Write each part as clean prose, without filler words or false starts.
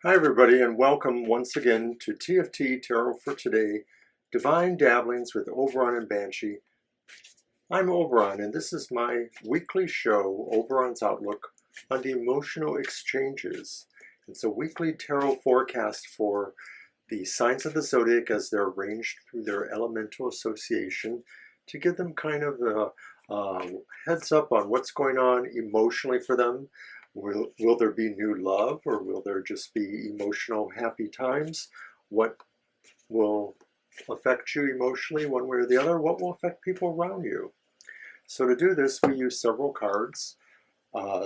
Hi everybody, and welcome once again to TFT Tarot for Today, Divine Dabblings with Oberon and Banshee. I'm Oberon, and this is my weekly show, Oberon's Outlook, on the emotional exchanges. It's a weekly tarot forecast for the signs of the Zodiac as they're arranged through their elemental association to give them kind of a heads up on what's going on emotionally for them. Will there be new love, or will there just be emotional happy times? What will affect you emotionally one way or the other? What will affect people around you? So to do this, we use several cards,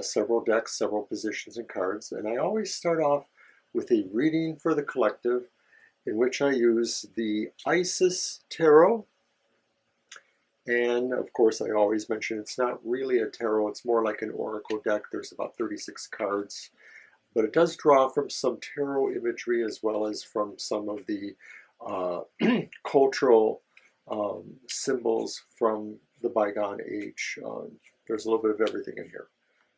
several decks, several positions and cards. And I always start off with a reading for the collective in which I use the Isis Tarot. And of course, I always mention it's not really a tarot, it's more like an oracle deck. There's about 36 cards, but it does draw from some tarot imagery as well as from some of the cultural symbols from the bygone age. There's a little bit of everything in here.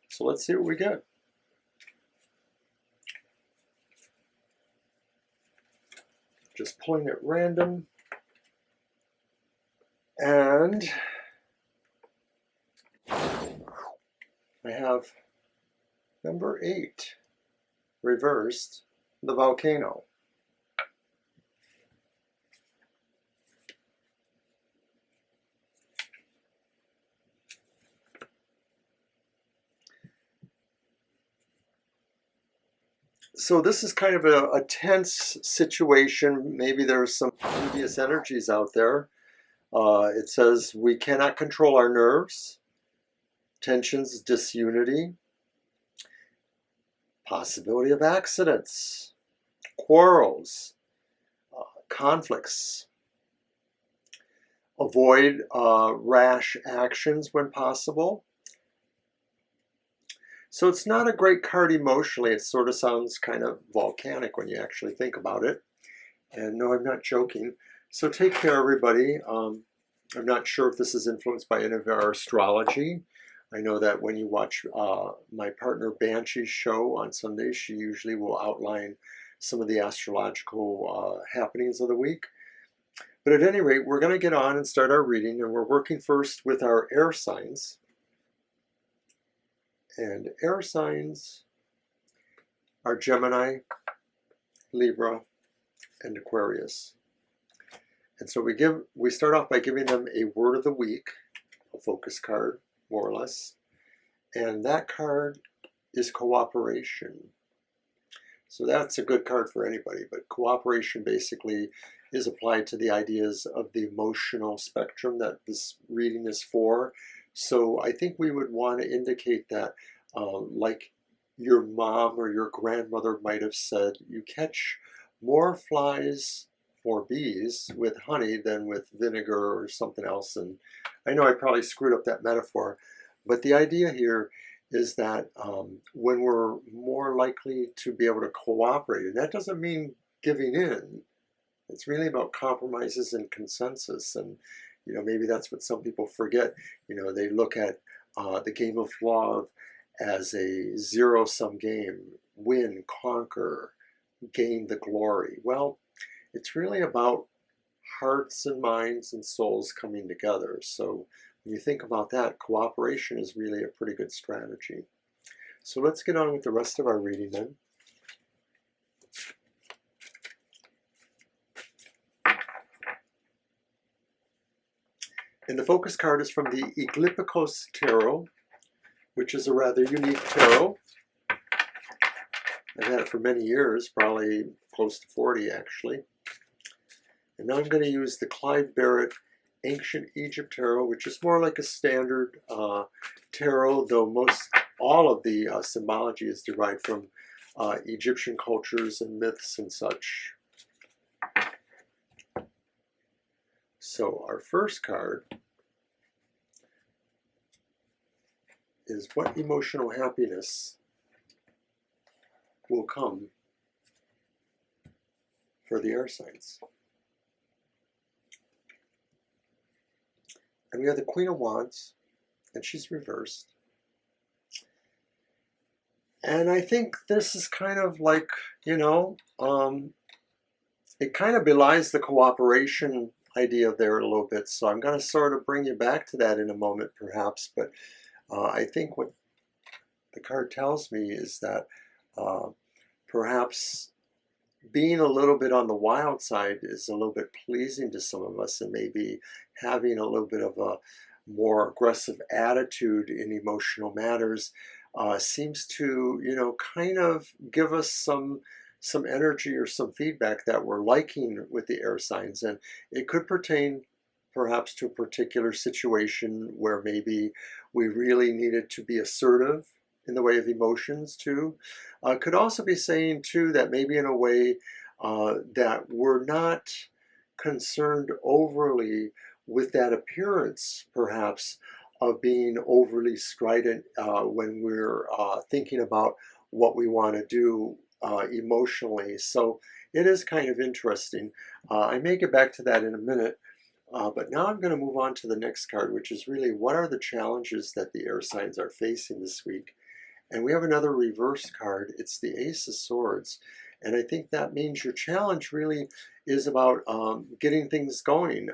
So let's see what we get. Just pulling at random. And I have number 8, reversed, the volcano. So this is kind of a tense situation. Maybe there's some previous energies out there. It says we cannot control our nerves, tensions, disunity, possibility of accidents, quarrels, conflicts. Avoid rash actions when possible. So it's not a great card emotionally. It sort of sounds kind of volcanic when you actually think about it. And no, I'm not joking. So take care, everybody. I'm not sure if this is influenced by any of our astrology. I know that when you watch my partner Banshee's show on Sunday, she usually will outline some of the astrological happenings of the week. But at any rate, we're going to get on and start our reading, and we're working first with our air signs. And air signs are Gemini, Libra, and Aquarius. And so we start off by giving them a word of the week, a focus card, more or less. And that card is cooperation. So that's a good card for anybody, but cooperation basically is applied to the ideas of the emotional spectrum that this reading is for. So I think we would want to indicate that, like your mom or your grandmother might have said, you catch more flies or bees with honey than with vinegar or something else. And I know I probably screwed up that metaphor, but the idea here is that when we're more likely to be able to cooperate, and that doesn't mean giving in, it's really about compromises and consensus. And maybe that's what some people forget. They look at the game of love as a zero-sum game, win, conquer, gain the glory. Well, it's really about hearts and minds and souls coming together. So when you think about that, cooperation is really a pretty good strategy. So let's get on with the rest of our reading then. And the focus card is from the Eglipikos Tarot, which is a rather unique tarot. I've had it for many years, probably close to 40 actually. And now I'm going to use the Clive Barrett Ancient Egypt Tarot, which is more like a standard tarot, though all of the symbology is derived from Egyptian cultures and myths and such. So our first card is what emotional happiness will come for the air signs. And we have the Queen of Wands, and she's reversed. And I think this is kind of like, you know, it kind of belies the cooperation idea there a little bit. So I'm going to sort of bring you back to that in a moment, perhaps. But I think what the card tells me is that uh, perhaps being a little bit on the wild side is a little bit pleasing to some of us, and maybe having a little bit of a more aggressive attitude in emotional matters seems to, you know, kind of give us some energy or some feedback that we're liking with the air signs. And it could pertain perhaps to a particular situation where maybe we really needed to be assertive in the way of emotions too. Could also be saying too that maybe in a way that we're not concerned overly with that appearance perhaps of being overly strident when we're thinking about what we want to do emotionally. So it is kind of interesting. I may get back to that in a minute. But now I'm going to move on to the next card, which is really what are the challenges that the air signs are facing this week. And we have another reverse card. It's the Ace of Swords. And I think that means your challenge really is about getting things going.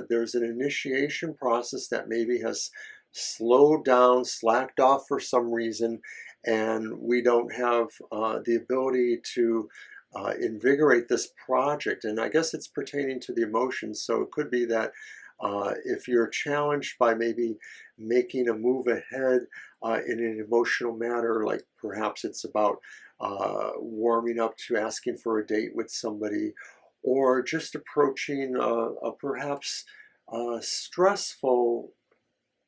There's an initiation process that maybe has slowed down, slacked off for some reason, and we don't have the ability to invigorate this project. And I guess it's pertaining to the emotions. So it could be that if you're challenged by maybe making a move ahead in an emotional matter, like perhaps it's about warming up to asking for a date with somebody, or just approaching a perhaps stressful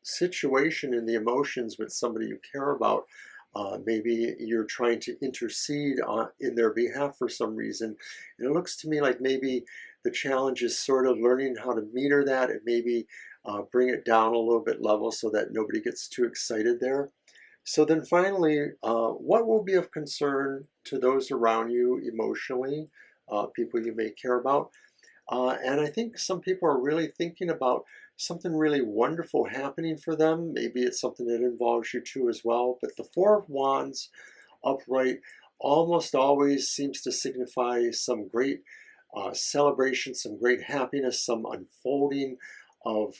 situation in the emotions with somebody you care about. Maybe you're trying to intercede in their behalf for some reason. And it looks to me like maybe the challenge is sort of learning how to meter that and maybe bring it down a little bit level so that nobody gets too excited there. So then finally, what will be of concern to those around you emotionally, people you may care about? And I think some people are really thinking about something really wonderful happening for them. Maybe it's something that involves you too as well. But the Four of Wands upright almost always seems to signify some great celebration, some great happiness, some unfolding of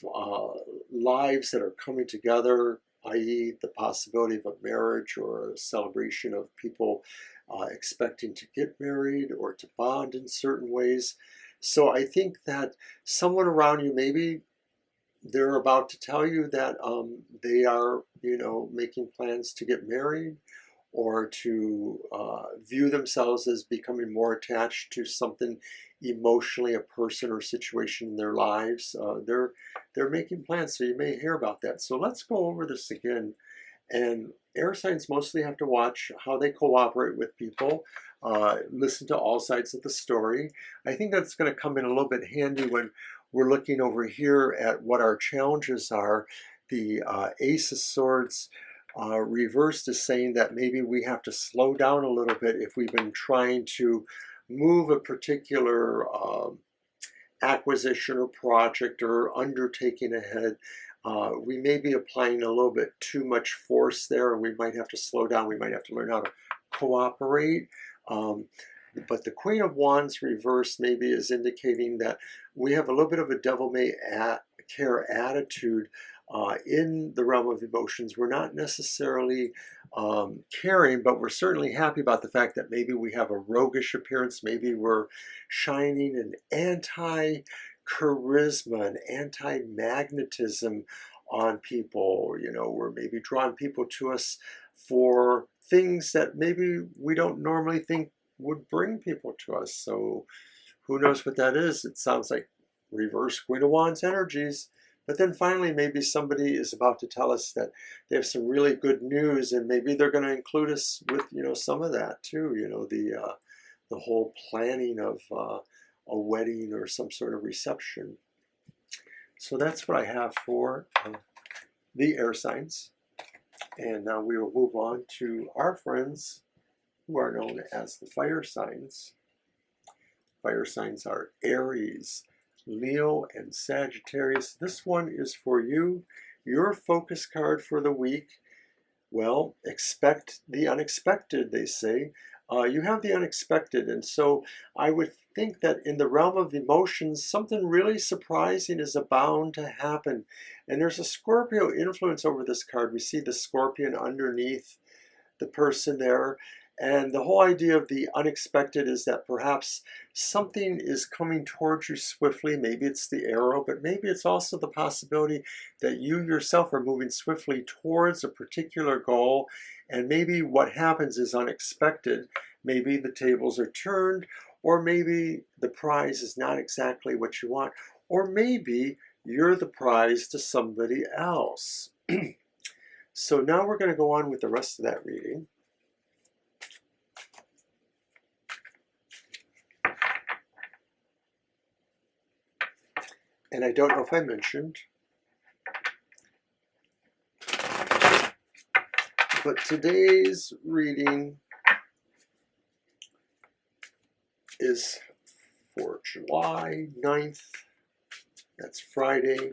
lives that are coming together, i.e. the possibility of a marriage or a celebration of people expecting to get married or to bond in certain ways. So I think that someone around you, maybe they're about to tell you that they are, you know, making plans to get married or to view themselves as becoming more attached to something emotionally, a person or situation in their lives. They're making plans, so you may hear about that. So let's go over this again. And air signs mostly have to watch how they cooperate with people, listen to all sides of the story. I think that's going to come in a little bit handy when we're looking over here at what our challenges are. The Ace of Swords reversed is saying that maybe we have to slow down a little bit if we've been trying to move a particular acquisition or project or undertaking ahead. We may be applying a little bit too much force there, and we might have to slow down. We might have to learn how to cooperate. But the Queen of Wands reversed maybe is indicating that we have a little bit of a devil may care attitude in the realm of emotions. We're not necessarily caring, but we're certainly happy about the fact that maybe we have a roguish appearance. Maybe we're shining an anti-charisma, an anti-magnetism on people. You know, we're maybe drawing people to us for things that maybe we don't normally think would bring people to us. So who knows what that is? It sounds like reverse Queen of Wands energies. But then finally, maybe somebody is about to tell us that they have some really good news, and maybe they're going to include us with, you know, some of that too. You know, the whole planning of a wedding or some sort of reception. So that's what I have for the air signs. And now we will move on to our friends who are known as the fire signs. Fire signs are Aries, Leo, and Sagittarius. This one is for you. Your focus card for the week Well, expect the unexpected, they say. You have the unexpected, and so I would think that in the realm of emotions, something really surprising is bound to happen. And there's a Scorpio influence over this card. We see the scorpion underneath the person there. And the whole idea of the unexpected is that perhaps something is coming towards you swiftly. Maybe it's the arrow, but maybe it's also the possibility that you yourself are moving swiftly towards a particular goal. And maybe what happens is unexpected. Maybe the tables are turned, or maybe the prize is not exactly what you want, or maybe you're the prize to somebody else. So now we're going to go on with the rest of that reading. And I don't know if I mentioned, but today's reading is for July 9th. That's Friday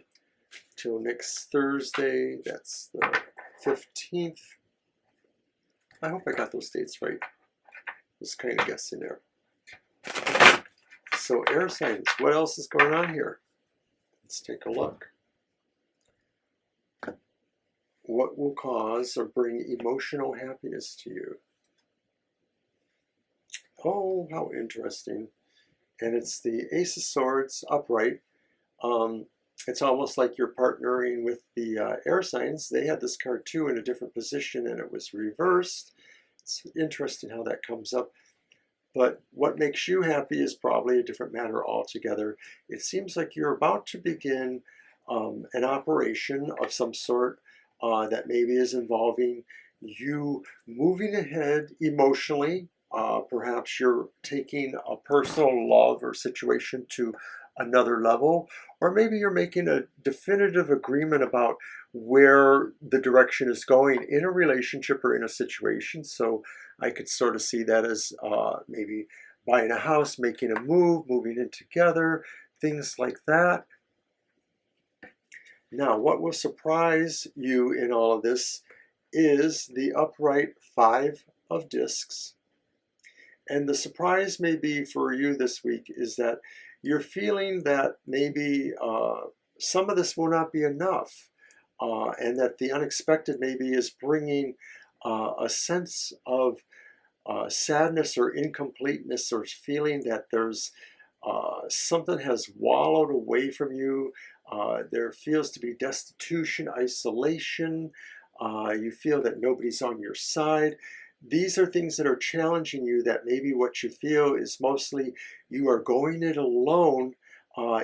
till next Thursday. That's the 15th. I hope I got those dates right. Just kind of guessing there. So air signs, what else is going on here? Let's take a look. What will cause or bring emotional happiness to you? Oh, how interesting. And it's the Ace of Swords upright. It's almost like you're partnering with the air signs. They had this card too in a different position and it was reversed. It's interesting how that comes up. But what makes you happy is probably a different matter altogether. It seems like you're about to begin an operation of some sort that maybe is involving you moving ahead emotionally. Perhaps you're taking a personal love or situation to another level, or maybe you're making a definitive agreement about where the direction is going in a relationship or in a situation. So I could sort of see that as maybe buying a house, making a move, moving in together, things like that. Now, what will surprise you in all of this is the upright 5 of discs. And the surprise may be for you this week is that you're feeling that maybe some of this will not be enough, and that the unexpected maybe is bringing a sense of sadness or incompleteness, or feeling that there's something has wallowed away from you. There feels to be destitution, isolation. You feel that nobody's on your side. These are things that are challenging you, that maybe what you feel is mostly you are going it alone,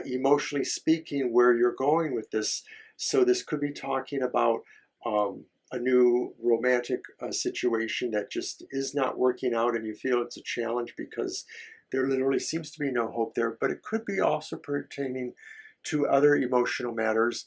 emotionally speaking, where you're going with this. So this could be talking about a new romantic situation that just is not working out, and you feel it's a challenge because there literally seems to be no hope there. But it could be also pertaining to other emotional matters.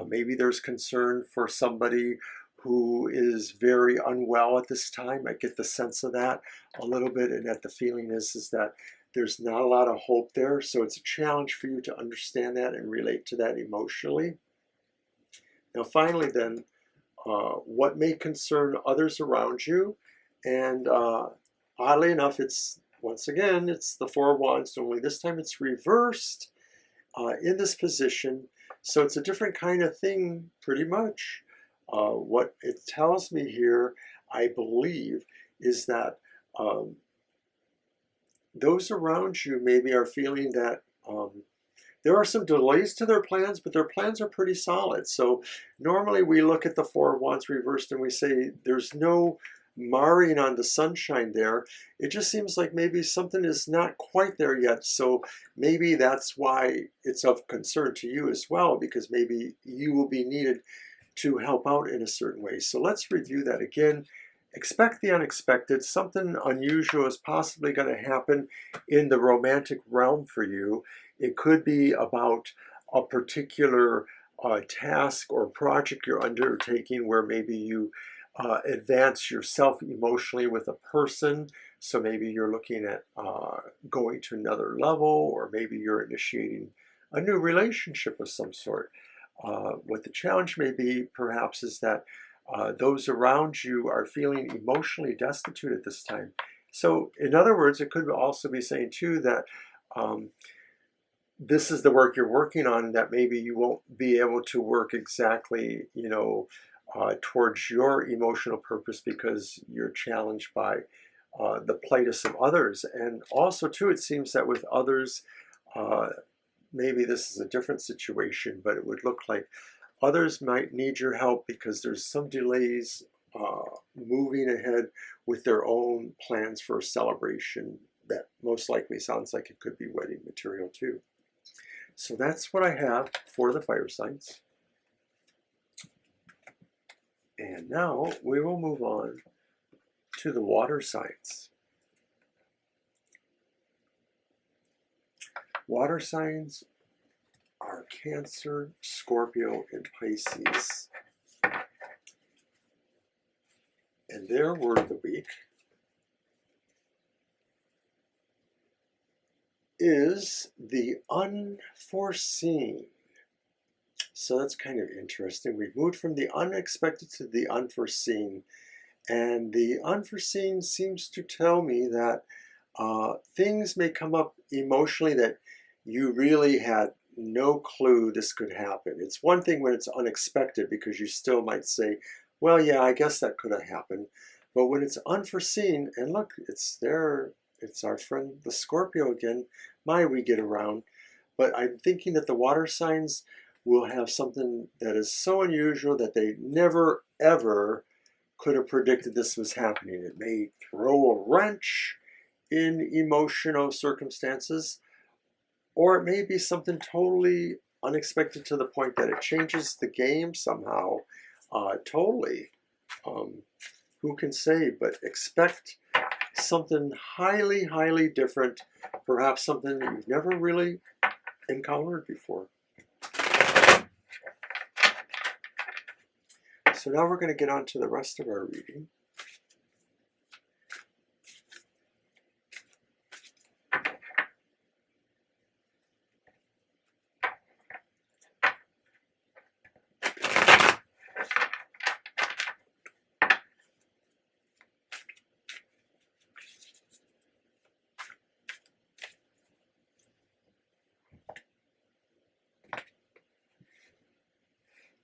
Maybe there's concern for somebody who is very unwell at this time. I get the sense of that a little bit, and that the feeling is that there's not a lot of hope there. So it's a challenge for you to understand that and relate to that emotionally. Now finally then, what may concern others around you. And oddly enough, it's, once again, it's the 4 of Wands, only this time it's reversed in this position. So it's a different kind of thing, pretty much. What it tells me here, I believe, is that those around you maybe are feeling that there are some delays to their plans, but their plans are pretty solid. So normally we look at the 4 of Wands reversed and we say there's no marring on the sunshine there. It just seems like maybe something is not quite there yet. So maybe that's why it's of concern to you as well, because maybe you will be needed to help out in a certain way. So let's review that again. Expect the unexpected. Something unusual is possibly going to happen in the romantic realm for you. It could be about a particular task or project you're undertaking, where maybe you advance yourself emotionally with a person. So maybe you're looking at going to another level, or maybe you're initiating a new relationship of some sort. What the challenge may be, perhaps, is that those around you are feeling emotionally destitute at this time. So in other words, it could also be saying too that this is the work you're working on, that maybe you won't be able to work exactly, towards your emotional purpose because you're challenged by the plight of some others. And also too, it seems that with others, maybe this is a different situation, but it would look like others might need your help because there's some delays moving ahead with their own plans for a celebration that most likely sounds like it could be wedding material too. So that's what I have for the fire signs. And now we will move on to the water signs. Water signs are Cancer, Scorpio, and Pisces. And their word of the week is the unforeseen. So that's kind of interesting. We've moved from the unexpected to the unforeseen. And the unforeseen seems to tell me that things may come up emotionally that you really had no clue this could happen. It's one thing when it's unexpected because you still might say, well, yeah, I guess that could have happened. But when it's unforeseen, and look, it's there, it's our friend the Scorpio again, we get around. But I'm thinking that the water signs will have something that is so unusual that they never, ever could have predicted this was happening. It may throw a wrench in emotional circumstances, or it may be something totally unexpected to the point that it changes the game somehow, totally. Who can say, but expect something highly, highly different, perhaps something that you've never really encountered before. So now we're going to get on to the rest of our reading.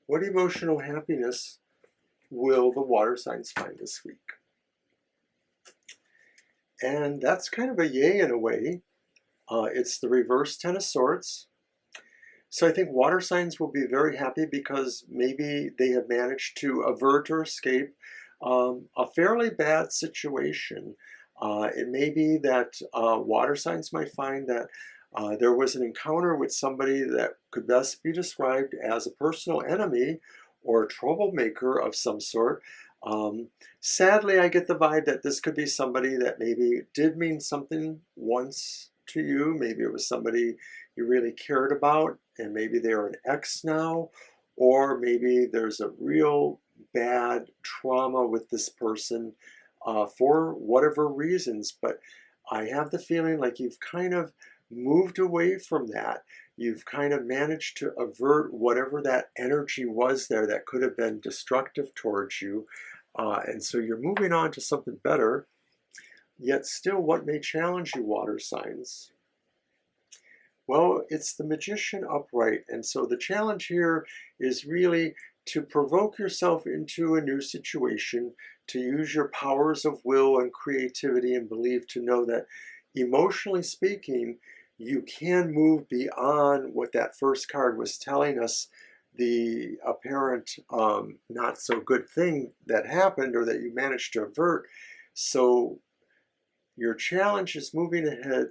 What emotional happiness will the water signs find this week? And that's kind of a yay in a way. It's the reverse Ten of Swords. So I think water signs will be very happy because maybe they have managed to avert or escape a fairly bad situation. It may be that water signs might find that there was an encounter with somebody that could best be described as a personal enemy or a troublemaker of some sort. Sadly, I get the vibe that this could be somebody that maybe did mean something once to you. Maybe it was somebody you really cared about, and maybe they're an ex now, or maybe there's a real bad trauma with this person for whatever reasons. But I have the feeling like you've kind of moved away from that. You've kind of managed to avert whatever that energy was there that could have been destructive towards you. And so you're moving on to something better. Yet still, what may challenge you, water signs? Well, it's the Magician upright. And so the challenge here is really to provoke yourself into a new situation, to use your powers of will and creativity and belief to know that, emotionally speaking, you can move beyond what that first card was telling us, the apparent not so good thing that happened or that you managed to avert. So your challenge is moving ahead.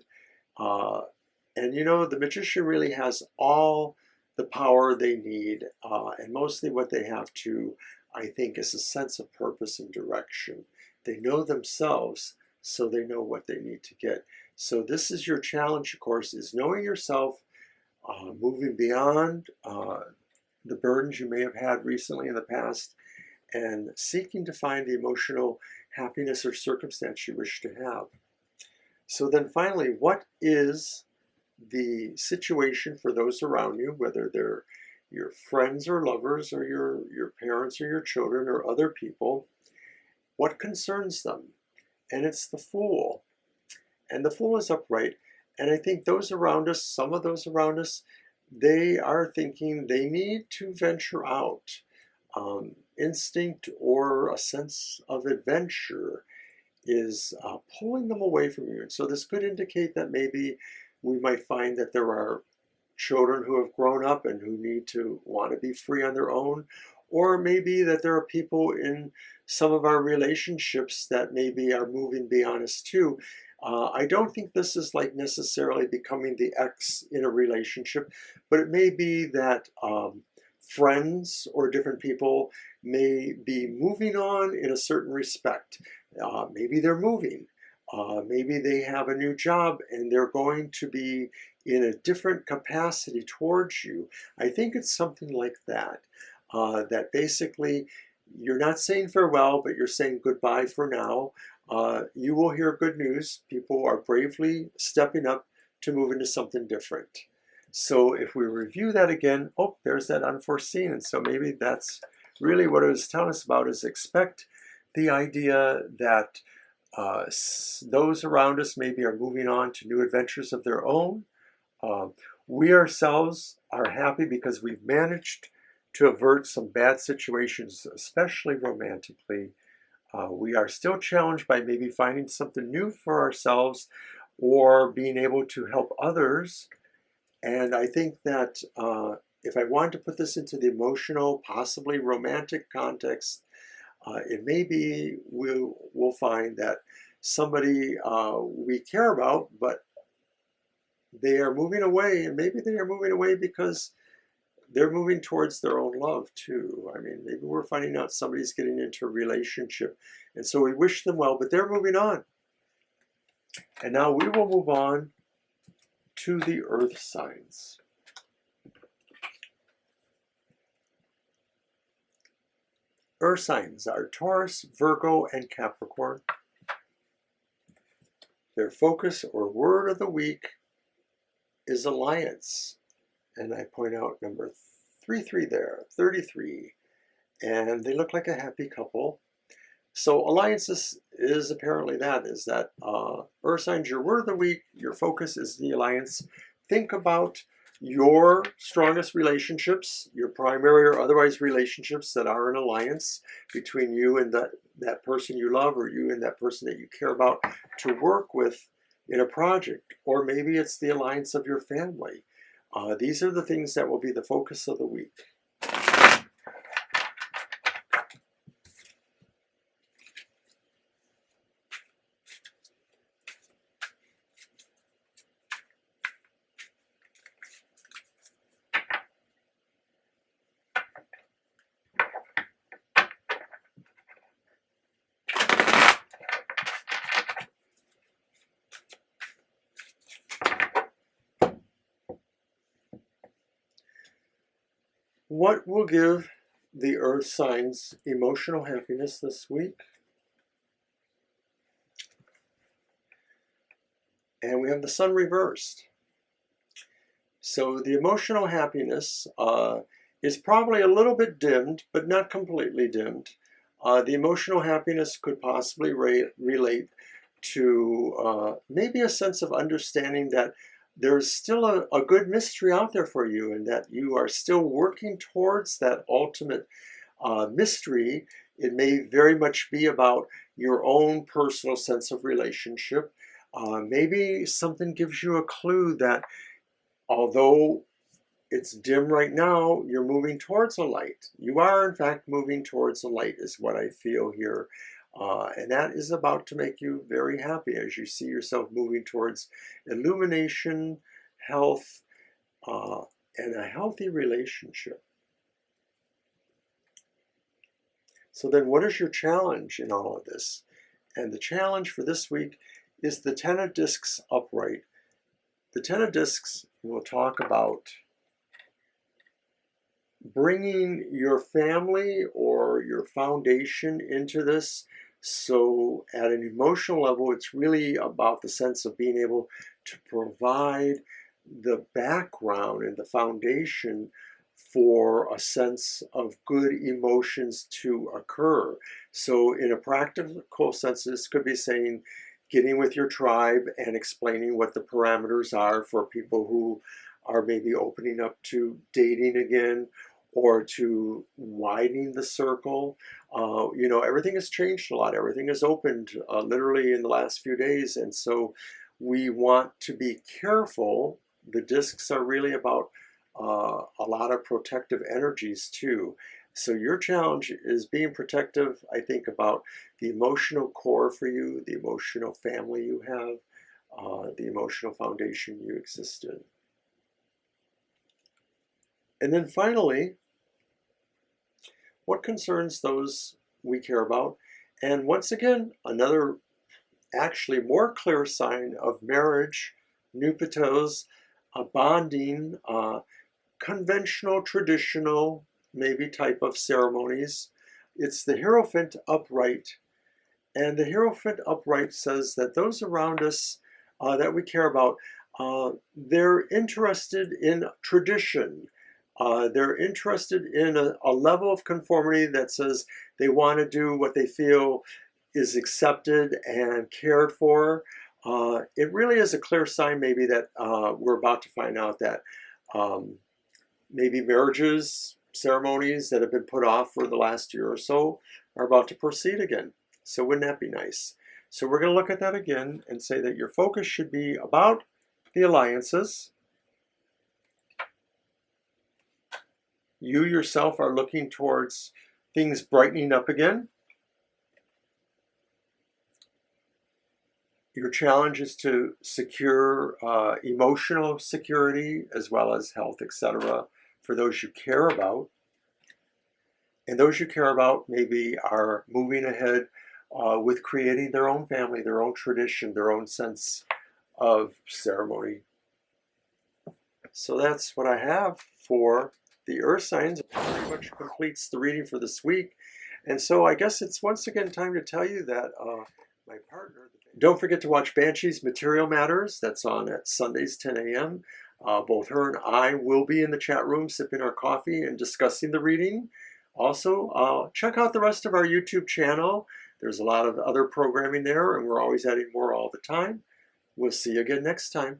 And the Magician really has all the power they need. And mostly what they have to, I think, is a sense of purpose and direction. They know themselves, so they know what they need to get. So this is your challenge, of course, is knowing yourself, moving beyond the burdens you may have had recently in the past, and seeking to find the emotional happiness or circumstance you wish to have. So then finally, what is the situation for those around you, whether they're, your friends or lovers or your parents or your children or other people, what concerns them. And it's the Fool. And the Fool is upright. And I think those around us, some of those around us, they are thinking they need to venture out. Instinct or a sense of adventure is pulling them away from you. And so this could indicate that maybe we might find that there are children who have grown up and who need to want to be free on their own, or maybe that there are people in some of our relationships that maybe are moving beyond us too. I don't think this is like necessarily becoming the ex in a relationship, but it may be that friends or different people may be moving on in a certain respect. Maybe they're moving. Maybe they have a new job and they're going to be in a different capacity towards you. I think it's something like that. That basically you're not saying farewell, but you're saying goodbye for now. You will hear good news. People are bravely stepping up to move into something different. So if we review that again, oh, there's that unforeseen. And so maybe that's really what it was telling us about, is expect the idea that those around us maybe are moving on to new adventures of their own. We ourselves are happy because we've managed to avert some bad situations, especially romantically. We are still challenged by maybe finding something new for ourselves or being able to help others. And I think that if I wanted to put this into the emotional, possibly romantic context, it may be we'll find that somebody we care about, but they are moving away, and maybe they are moving away because they're moving towards their own love too. I mean, maybe we're finding out somebody's getting into a relationship, and so we wish them well, but they're moving on. And now we will move on to the earth signs. Earth signs are Taurus, Virgo, and Capricorn. Their focus or word of the week is alliance. And I point out number 33 there, 33. And they look like a happy couple. So alliances is apparently that earth signs, your word of the week, your focus is the alliance. Think about your strongest relationships, your primary or otherwise relationships that are an alliance between you and that person you love, or you and that person that you care about to work with in a project. Or maybe it's the alliance of your family. These are the things that will be the focus of the week. What will give the earth signs emotional happiness this week? And we have the sun reversed. So the emotional happiness is probably a little bit dimmed, but not completely dimmed. The emotional happiness could possibly relate to maybe a sense of understanding that there's still a good mystery out there for you, and that you are still working towards that ultimate mystery. It may very much be about your own personal sense of relationship. Maybe something gives you a clue that although it's dim right now, you're moving towards a light. You are, in fact, moving towards a light is what I feel here. And that is about to make you very happy as you see yourself moving towards illumination, health, and a healthy relationship. So then what is your challenge in all of this? And the challenge for this week is the Ten of Discs upright. The Ten of Discs will talk about bringing your family or your foundation into this. So at an emotional level, it's really about the sense of being able to provide the background and the foundation for a sense of good emotions to occur. So in a practical sense, this could be saying getting with your tribe and explaining what the parameters are for people who are maybe opening up to dating again or to widening the circle. You know, everything has changed a lot. Everything has opened literally in the last few days. And so we want to be careful. The discs are really about a lot of protective energies too. So your challenge is being protective, I think, about the emotional core for you, the emotional family you have, the emotional foundation you exist in. And then finally, what concerns those we care about? And once again, another actually more clear sign of marriage, nupitos, bonding, conventional, traditional, maybe type of ceremonies. It's the Hierophant upright. And the Hierophant upright says that those around us that we care about, they're interested in tradition. They're interested in a level of conformity that says they want to do what they feel is accepted and cared for. It really is a clear sign maybe that we're about to find out that maybe marriages, ceremonies that have been put off for the last year or so are about to proceed again. So wouldn't that be nice? So we're going to look at that again and say that your focus should be about the alliances. You yourself are looking towards things brightening up again. Your challenge is to secure emotional security as well as health, etc., for those you care about. And those you care about maybe are moving ahead with creating their own family, their own tradition, their own sense of ceremony. So that's what I have for the earth signs. It pretty much completes the reading for this week. And so I guess it's once again time to tell you that my partner... Don't forget to watch Banshee's Material Matters. That's on at Sundays, 10 a.m. Both her and I will be in the chat room sipping our coffee and discussing the reading. Also, check out the rest of our YouTube channel. There's a lot of other programming there, and we're always adding more all the time. We'll see you again next time.